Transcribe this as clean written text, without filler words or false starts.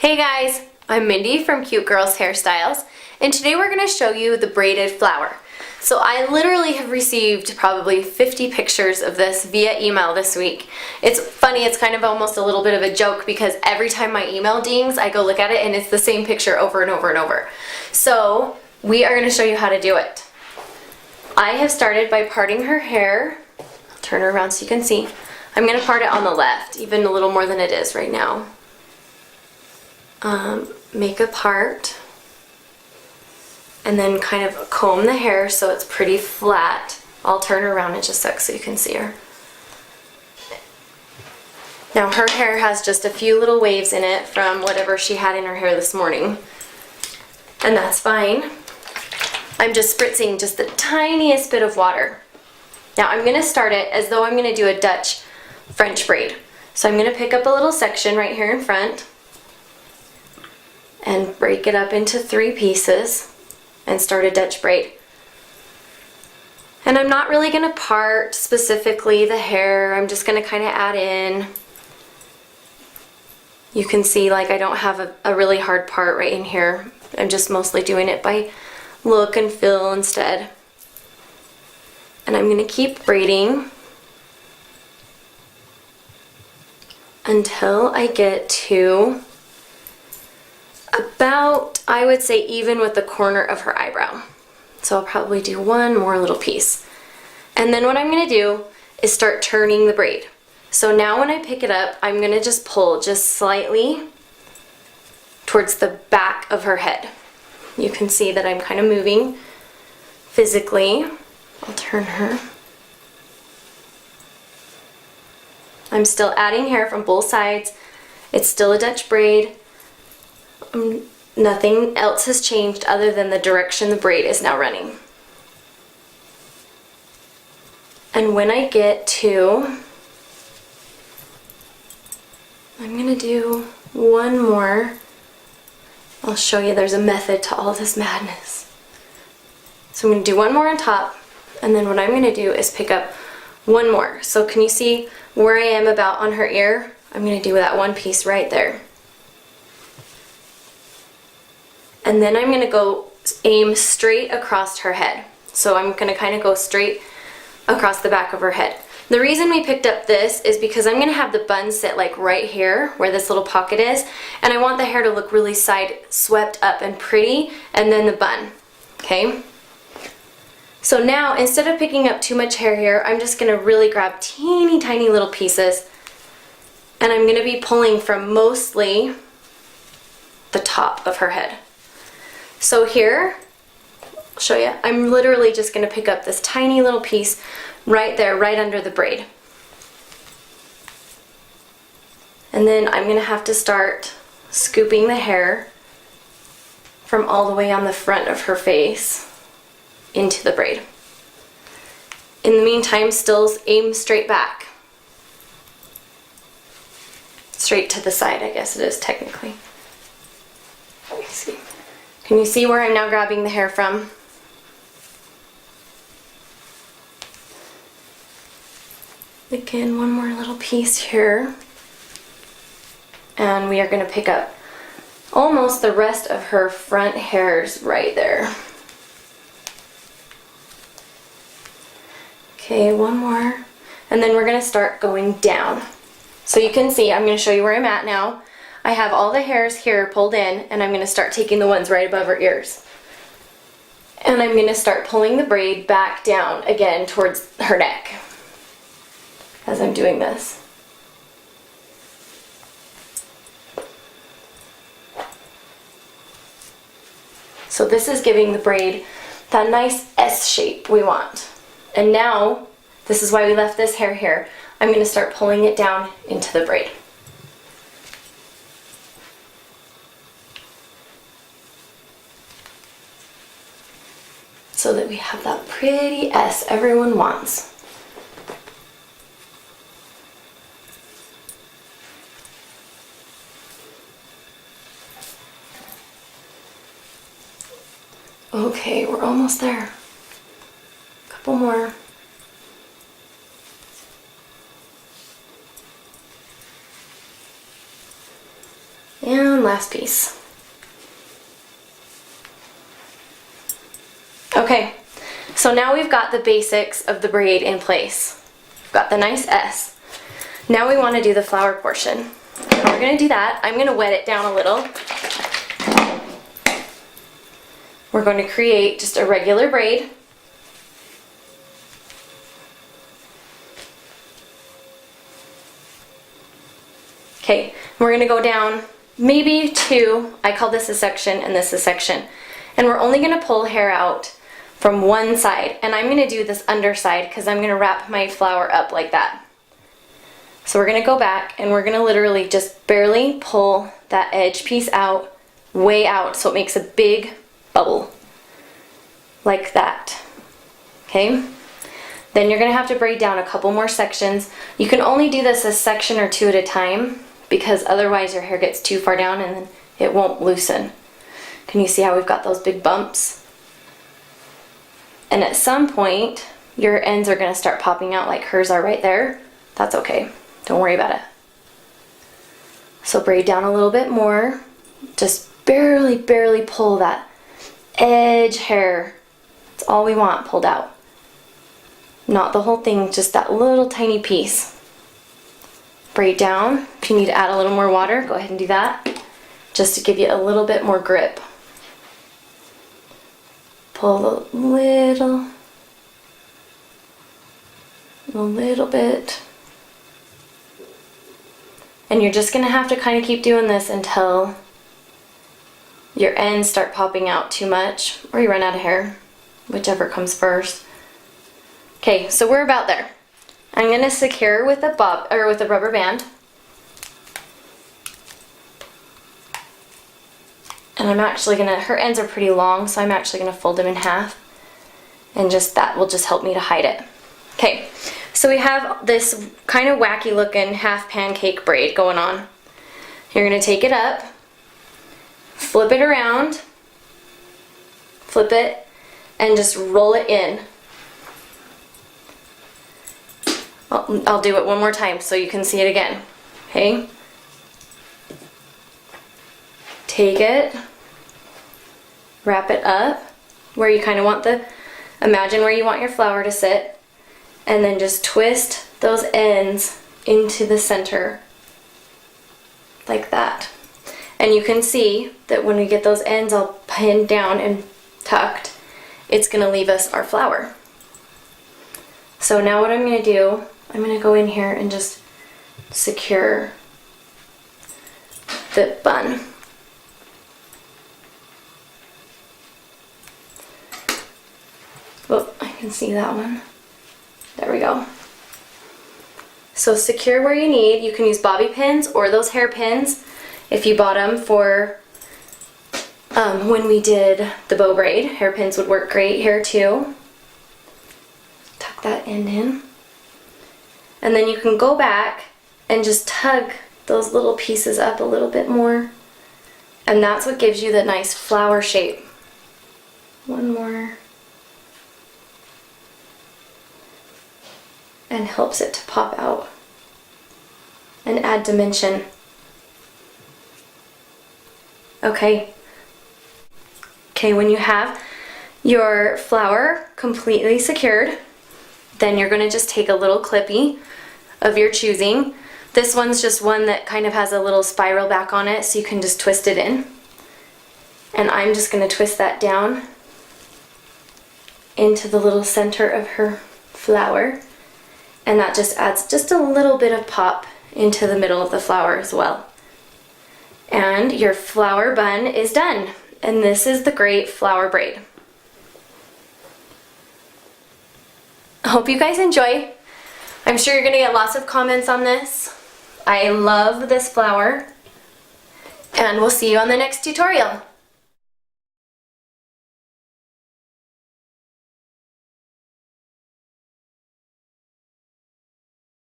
Hey guys, I'm Mindy from Cute Girls Hairstyles, and today we're going to show you the braided flower. So I literally have received probably 50 pictures of this via email this week. It's funny, it's kind of almost a little bit of a joke because every time my email dings, I go look at it and it's the same picture over and over and over. So we are going to show you how to do it. I have started by parting her hair. I'll turn her around so you can see. I'm going to part it on the left, even a little more than it is right now. Make a part and then kind of comb the hair so it's pretty flat. I'll turn her around in just a sec so you can see her. Now her hair has just a few little waves in it from whatever she had in her hair this morning, and that's fine. I'm just spritzing just the tiniest bit of water. Now I'm going to start it as though I'm going to do a Dutch French braid. So I'm going to pick up a little section right here in front and break it up into 3 pieces and start a Dutch braid. And I'm not really going to part specifically the hair, I'm just going to kind of add in. You can see like I don't have a really hard part right in here. I'm just mostly doing it by look and feel instead. And I'm going to keep braiding until I get to about, I would say, even with the corner of her eyebrow. So I'll probably do one more little piece. And then what I'm going to do is start turning the braid. So now when I pick it up, I'm going to just pull just slightly towards the back of her head. You can see that I'm kind of moving physically. I'll turn her. I'm still adding hair from both sides. It's still a Dutch braid. Nothing else has changed other than the direction the braid is now running. And when I get to, I'm going to do one more. I'll show you there's a method to all this madness. So I'm going to do one more on top, and then what I'm going to do is pick up one more. So can you see where I am about on her ear? I'm going to do that one piece right there. And then I'm going to go aim straight across her head. So I'm going to kind of go straight across the back of her head. The reason we picked up this is because I'm going to have the bun sit like right here where this little pocket is, and I want the hair to look really side swept up and pretty, and then the bun. Okay? So now instead of picking up too much hair here, I'm just going to really grab teeny tiny little pieces, and I'm going to be pulling from mostly the top of her head. So here, I'll show you, I'm literally just going to pick up this tiny little piece right there, right under the braid. And then I'm going to have to start scooping the hair from all the way on the front of her face into the braid. In the meantime, still aim straight back. Straight to the side, I guess it is technically. Let me see. Can you see where I'm now grabbing the hair from? Again, one more little piece here. And we are going to pick up almost the rest of her front hairs right there. Okay, one more. And then we're going to start going down. So you can see, I'm going to show you where I'm at now. I have all the hairs here pulled in, and I'm going to start taking the ones right above her ears. And I'm going to start pulling the braid back down again towards her neck as I'm doing this. So this is giving the braid that nice S shape we want. And now, this is why we left this hair here. I'm going to start pulling it down into the braid. So that we have that pretty S everyone wants. Okay, we're almost there. Couple more. And last piece. Okay, so now we've got the basics of the braid in place. We've got the nice S. Now we want to do the flower portion. How we're going to do that, I'm going to wet it down a little. We're going to create just a regular braid. Okay, we're going to go down maybe 2, I call this a section and this a section. And we're only going to pull hair out from one side. And I'm going to do this underside because I'm going to wrap my flower up like that. So we're going to go back and we're going to literally just barely pull that edge piece out, way out, so it makes a big bubble. Like that. Okay? Then you're going to have to braid down a couple more sections. You can only do this a section or 2 at a time because otherwise your hair gets too far down and then it won't loosen. Can you see how we've got those big bumps? And at some point, your ends are going to start popping out like hers are right there. That's okay. Don't worry about it. So braid down a little bit more. Just barely pull that edge hair. That's all we want pulled out. Not the whole thing, just that little tiny piece. Braid down. If you need to add a little more water, go ahead and do that. Just to give you a little bit more grip. Pull a little bit. And you're just going to have to kind of keep doing this until your ends start popping out too much or you run out of hair, whichever comes first. Okay, so we're about there. I'm going to secure with a rubber band. And I'm actually going to, her ends are pretty long, so I'm actually going to fold them in half. And just that will just help me to hide it. Okay, so we have this kind of wacky looking half pancake braid going on. You're going to take it up, flip it around, flip it, and just roll it in. I'll do it one more time so you can see it again. Okay? Take it, wrap it up where you kind of want imagine where you want your flower to sit, and then just twist those ends into the center like that. And you can see that when we get those ends all pinned down and tucked, it's going to leave us our flower. So now what I'm going to do, I'm going to go in here and just secure the bun. Oh, I can see that one. There we go. So secure where you need. You can use bobby pins or those hair pins if you bought them for when we did the bow braid. Hairpins would work great here too. Tuck that end in. And then you can go back and just tug those little pieces up a little bit more. And that's what gives you the nice flower shape. One more. And helps it to pop out and add dimension. Okay, when you have your flower completely secured, then you're going to just take a little clippy of your choosing. This one's just one that kind of has a little spiral back on it, so you can just twist it in. And I'm just going to twist that down into the little center of her flower. And that just adds just a little bit of pop into the middle of the flower as well. And your flower bun is done. And this is the great flower braid. I hope you guys enjoy. I'm sure you're going to get lots of comments on this. I love this flower. And we'll see you on the next tutorial.